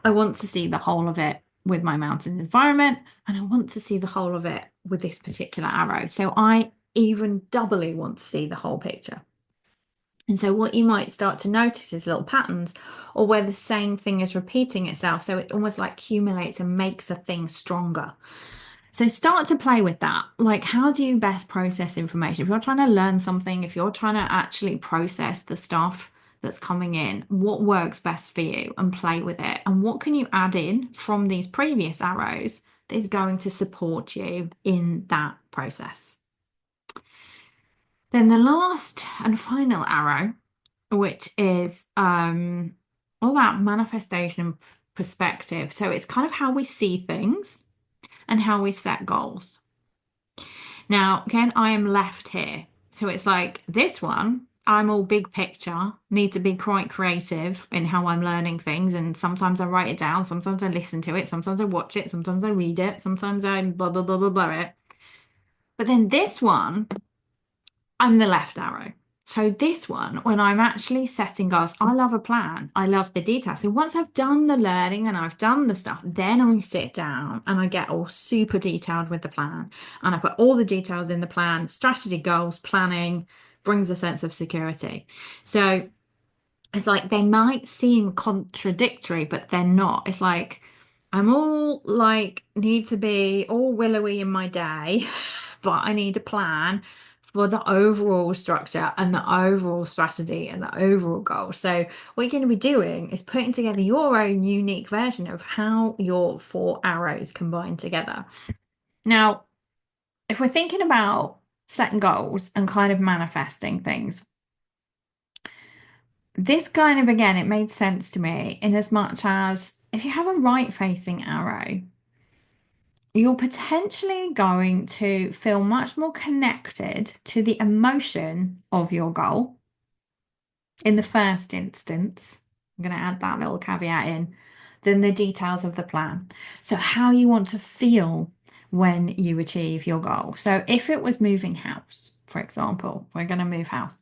I want to see the whole of it with my mountain environment, and I want to see the whole of it with this particular arrow. So I even doubly want to see the whole picture. And so what you might start to notice is little patterns or where the same thing is repeating itself. So it almost like accumulates and makes a thing stronger. So start to play with that. Like, how do you best process information? If you're trying to learn something, if you're trying to actually process the stuff that's coming in, what works best for you and play with it? And what can you add in from these previous arrows that is going to support you in that process? Then the last and final arrow, which is all about manifestation and perspective. So it's kind of how we see things and how we set goals. Now, again, I am left here. So it's like this one, I'm all big picture, need to be quite creative in how I'm learning things. And sometimes I write it down, sometimes I listen to it, sometimes I watch it, sometimes I read it, sometimes I blah, blah, blah, blah, blah it. But then this one, I'm the left arrow. So this one, when I'm actually setting goals, I love a plan. I love the details. So once I've done the learning and I've done the stuff, then I sit down and I get all super detailed with the plan. And I put all the details in the plan, strategy, goals, planning brings a sense of security. So it's like they might seem contradictory, but they're not. It's like I'm all like need to be all willowy in my day, but I need a plan for the overall structure and the overall strategy and the overall goal. So what you're going to be doing is putting together your own unique version of how your four arrows combine together. Now, if we're thinking about setting goals and kind of manifesting things, this kind of, again, it made sense to me in as much as if you have a right facing arrow, you're potentially going to feel much more connected to the emotion of your goal in the first instance. I'm going to add that little caveat in, than the details of the plan. So, how you want to feel when you achieve your goal. So, if it was moving house, for example, we're going to move house,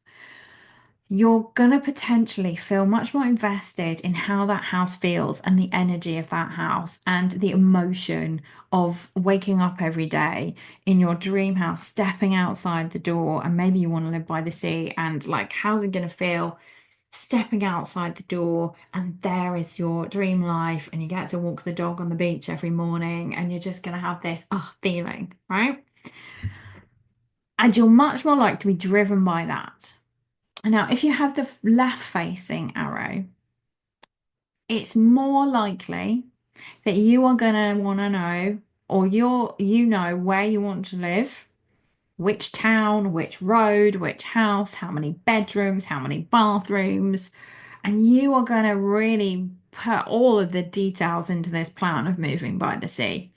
you're going to potentially feel much more invested in how that house feels and the energy of that house and the emotion of waking up every day in your dream house, stepping outside the door, and maybe you want to live by the sea and like, how's it going to feel? stepping outside the door and there is your dream life and you get to walk the dog on the beach every morning and you're just going to have this feeling, right? And you're much more likely to be driven by that. Now, if you have the left facing arrow, it's more likely that you are going to want to know, or you know where you want to live, which town, which road, which house, how many bedrooms, how many bathrooms, and you are going to really put all of the details into this plan of moving by the sea.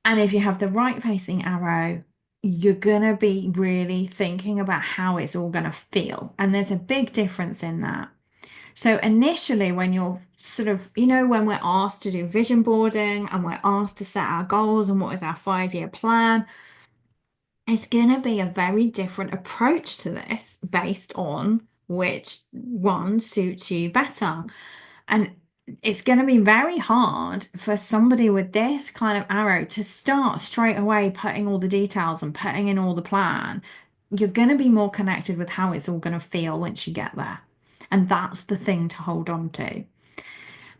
And if you have the right facing arrow, you're going to be really thinking about how it's all going to feel. And there's a big difference in that. So initially, when you're sort of, when we're asked to do vision boarding and we're asked to set our goals and what is our 5-year plan, it's going to be a very different approach to this based on which one suits you better. And it's going to be very hard for somebody with this kind of arrow to start straight away putting all the details and putting in all the plan. You're going to be more connected with how it's all going to feel once you get there. And that's the thing to hold on to.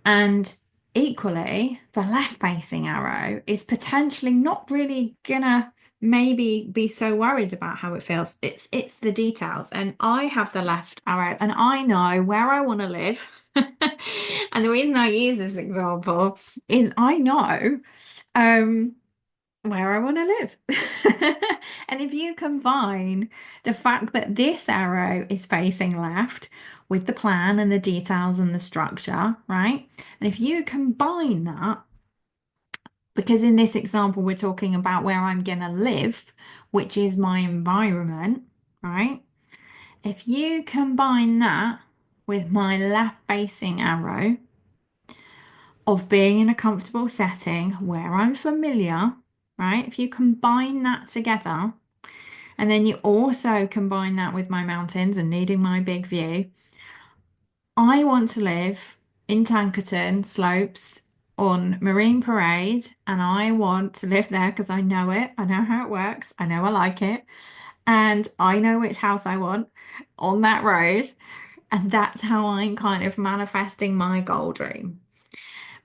And equally, the left facing arrow is potentially not really gonna maybe be so worried about how it feels. It's the details. And I have the left arrow and I know where I want to live. And the reason I use this example is I know where I want to live. And if you combine the fact that this arrow is facing left with the plan and the details and the structure, right? And if you combine that, because in this example, we're talking about where I'm going to live, which is my environment, right? If you combine that with my left facing arrow of being in a comfortable setting where I'm familiar, right? If you combine that together, and then you also combine that with my mountains and needing my big view, I want to live in Tankerton Slopes on Marine Parade, and I want to live there because I know it. I know how it works. I know I like it. And I know which house I want on that road. And that's how I'm kind of manifesting my goal dream.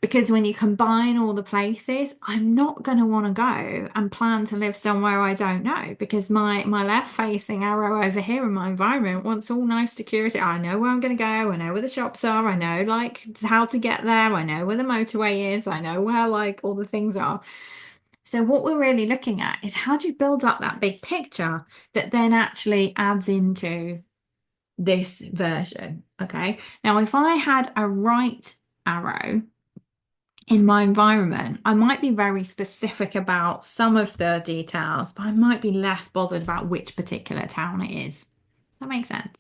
Because when you combine all the places, I'm not going to want to go and plan to live somewhere I don't know because my left facing arrow over here in my environment wants all nice security. I know where I'm going to go. I know where the shops are. I know like how to get there. I know where the motorway is. I know where like all the things are. So what we're really looking at is how do you build up that big picture that then actually adds into this version? Okay. Now, if I had a right arrow in my environment, I might be very specific about some of the details, but I might be less bothered about which particular town it is. That makes sense.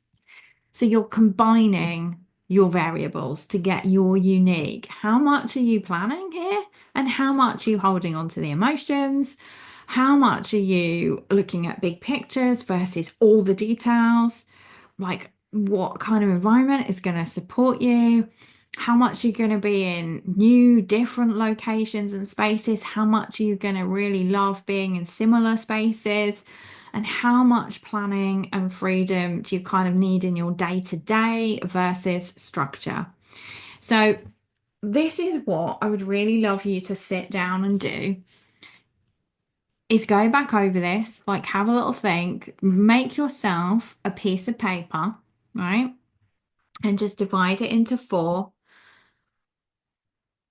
So you're combining your variables to get your unique. How much are you planning here? And how much are you holding on to the emotions? How much are you looking at big pictures versus all the details? Like what kind of environment is going to support you? How much are you going to be in new, different locations and spaces? How much are you going to really love being in similar spaces? And how much planning and freedom do you kind of need in your day to day versus structure? So, this is what I would really love you to sit down and do is go back over this, like have a little think, make yourself a piece of paper, right? And just divide it into 4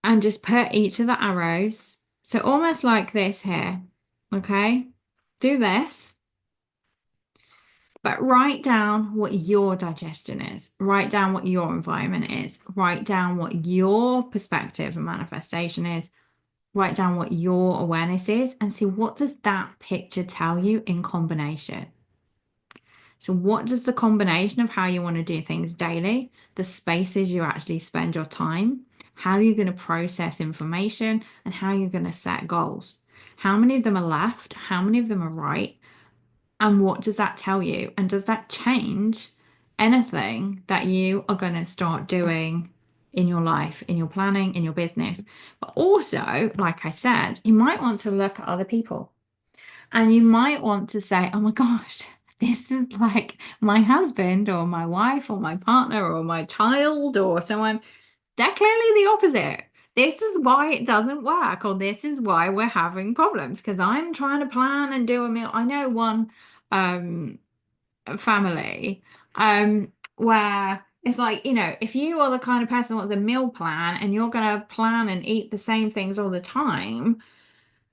and just put each of the arrows. So almost like this here, okay? Do this. But write down what your digestion is. Write down what your environment is. Write down what your perspective and manifestation is. Write down what your awareness is and see what does that picture tell you in combination. So what does the combination of how you want to do things daily, the spaces you actually spend your time, how you're going to process information, and how you're going to set goals. How many of them are left? How many of them are right? And what does that tell you? And does that change anything that you are going to start doing in your life, in your planning, in your business? But also, like I said, you might want to look at other people and you might want to say, oh my gosh, this is like my husband or my wife or my partner or my child or someone. They're clearly the opposite. This is why it doesn't work, or this is why we're having problems. Because I'm trying to plan and do a meal. I know one um family where it's like, if you are the kind of person that wants a meal plan and you're gonna plan and eat the same things all the time,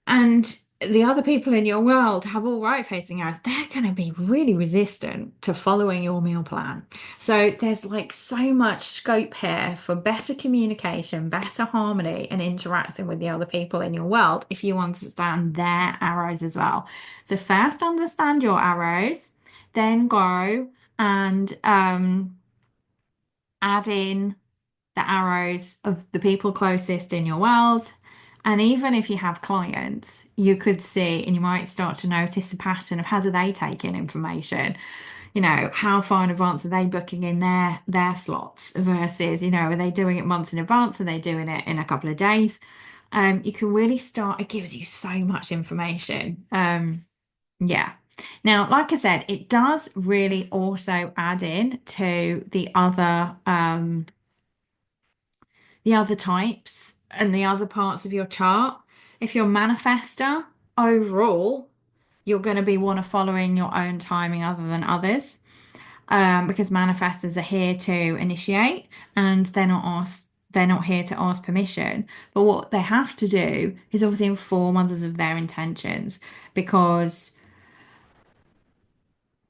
and the other people in your world have all right facing hours, they're going to be really resistant to following your meal plan. So there's like so much scope here for better communication, better harmony, and interacting with the other people in your world if you understand their arrows as well. So first understand your arrows, then go and add in the arrows of the people closest in your world. And even if you have clients, you could see and you might start to notice a pattern of how do they take in information? How far in advance are they booking in their slots versus, are they doing it months in advance? Are they doing it in a couple of days? You can really start, it gives you so much information. Yeah. Now, like I said, it does really also add in to the other types and the other parts of your chart. If you're a manifester, overall, you're going to be one of following your own timing other than others. Because manifestors are here to initiate and they're not here to ask permission. But what they have to do is obviously inform others of their intentions because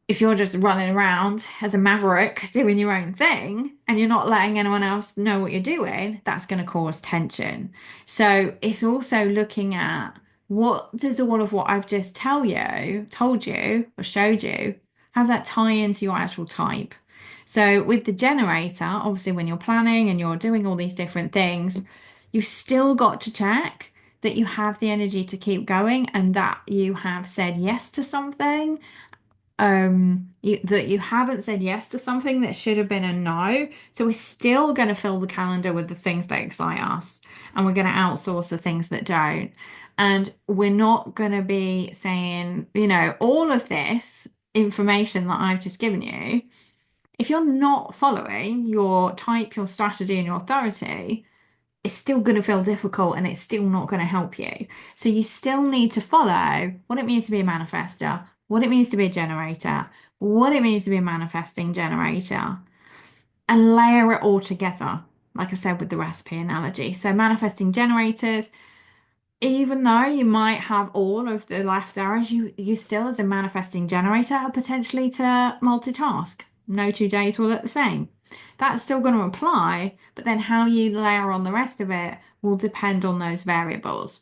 if you're just running around as a maverick doing your own thing and you're not letting anyone else know what you're doing, that's going to cause tension. So it's also looking at what does all of what I've just told you, or showed you, how does that tie into your actual type? So with the generator, obviously when you're planning and you're doing all these different things, you've still got to check that you have the energy to keep going and that you have said yes to something that you haven't said yes to something that should have been a no. So we're still going to fill the calendar with the things that excite us, and we're going to outsource the things that don't. And we're not going to be saying, all of this information that I've just given you, if you're not following your type, your strategy, and your authority, it's still going to feel difficult and it's still not going to help you. So you still need to follow what it means to be a manifester, what it means to be a generator, what it means to be a manifesting generator, and layer it all together, like I said with the recipe analogy. So manifesting generators, even though you might have all of the left arrows, you still as a manifesting generator are potentially to multitask. No 2 days will look the same. That's still going to apply, but then how you layer on the rest of it will depend on those variables.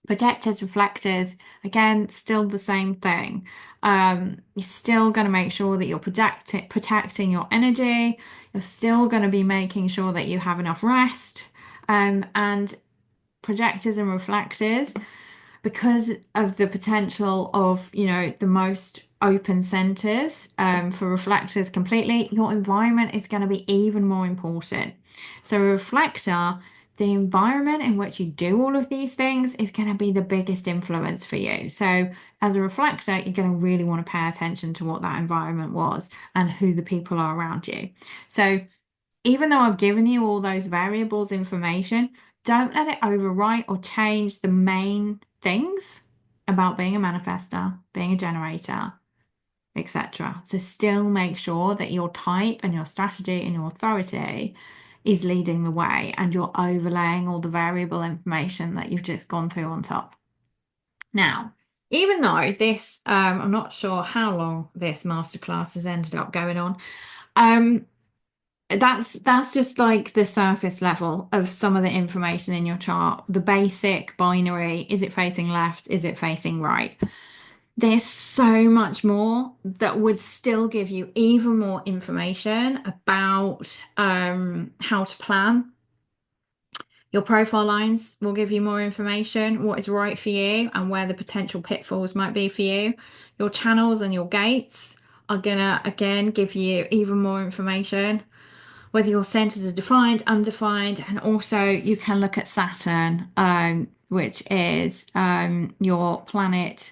Projectors, reflectors, again, still the same thing. You're still going to make sure that you're protecting your energy. You're still going to be making sure that you have enough rest. And projectors and reflectors, because of the potential of, the most open centers, for reflectors completely, your environment is going to be even more important. So a reflector, the environment in which you do all of these things is going to be the biggest influence for you. So as a reflector, you're going to really want to pay attention to what that environment was and who the people are around you. So even though I've given you all those variables information, don't let it overwrite or change the main things about being a manifester, being a generator, etc. So still make sure that your type and your strategy and your authority is leading the way and you're overlaying all the variable information that you've just gone through on top. Now, even though this, I'm not sure how long this masterclass has ended up going on. Um, that's just like the surface level of some of the information in your chart. The basic binary, is it facing left? Is it facing right? There's so much more that would still give you even more information about how to plan. Your profile lines will give you more information, what is right for you and where the potential pitfalls might be for you. Your channels and your gates are gonna again give you even more information, whether your centers are defined, undefined, and also you can look at Saturn, which is your planet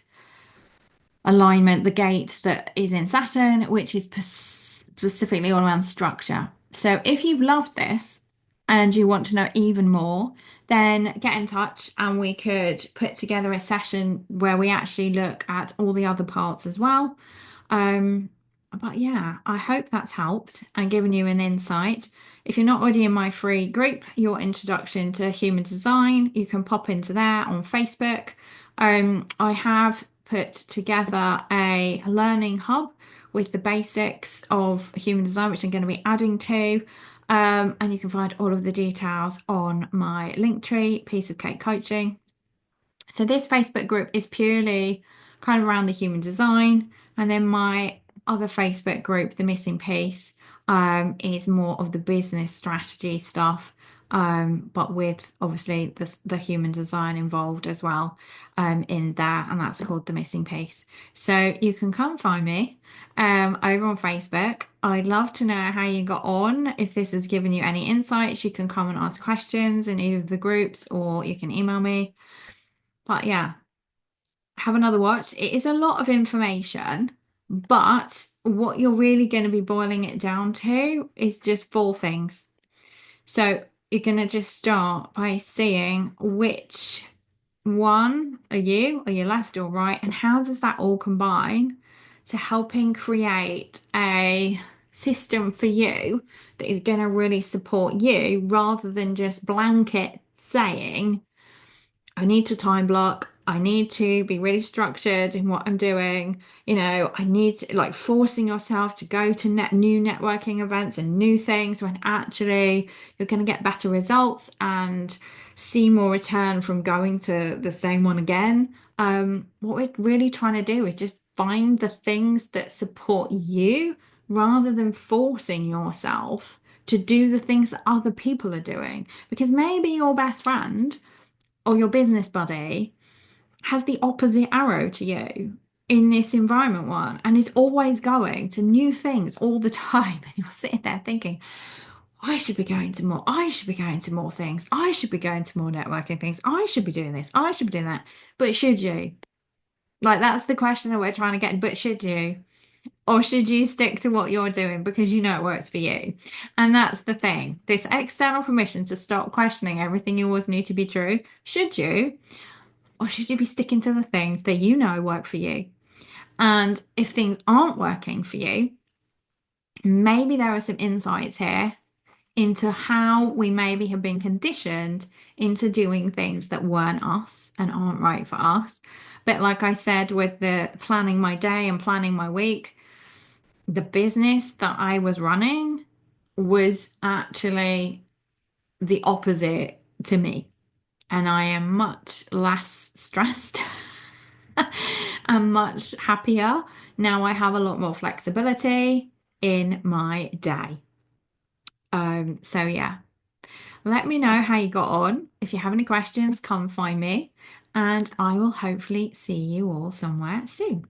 alignment, the gate that is in Saturn, which is specifically all around structure. So if you've loved this and you want to know even more, then get in touch and we could put together a session where we actually look at all the other parts as well. Um, but yeah, I hope that's helped and given you an insight. If you're not already in my free group, Your Introduction to Human Design, you can pop into there on Facebook. I have put together a learning hub with the basics of human design, which I'm going to be adding to. And you can find all of the details on my Linktree, Piece of Cake Coaching. So this Facebook group is purely kind of around the human design, and then my other Facebook group, The Missing Piece, is more of the business strategy stuff, but with obviously the human design involved as well, in there, and that's called The Missing Piece. So you can come find me over on Facebook. I'd love to know how you got on. If this has given you any insights, you can come and ask questions in either of the groups, or you can email me. But yeah, have another watch. It is a lot of information, but what you're really going to be boiling it down to is just four things. So you're going to just start by seeing which one are you left or right, and how does that all combine to helping create a system for you that is going to really support you rather than just blanket saying, I need to time block. I need to be really structured in what I'm doing. I need to like forcing yourself to go to new networking events and new things when actually you're going to get better results and see more return from going to the same one again. What we're really trying to do is just find the things that support you rather than forcing yourself to do the things that other people are doing. Because maybe your best friend or your business buddy has the opposite arrow to you in this environment one and is always going to new things all the time. And you're sitting there thinking, I should be going to more things. I should be going to more networking things. I should be doing this. I should be doing that. But should you? Like, that's the question that we're trying to get. But should you? Or should you stick to what you're doing because you know it works for you? And that's the thing. This external permission to stop questioning everything you always knew to be true. Should you? Or should you be sticking to the things that you know work for you? And if things aren't working for you, maybe there are some insights here into how we maybe have been conditioned into doing things that weren't us and aren't right for us. But like I said, with the planning my day and planning my week, the business that I was running was actually the opposite to me. And I am much less stressed and much happier. Now I have a lot more flexibility in my day. So yeah, let me know how you got on. If you have any questions, come find me, and I will hopefully see you all somewhere soon.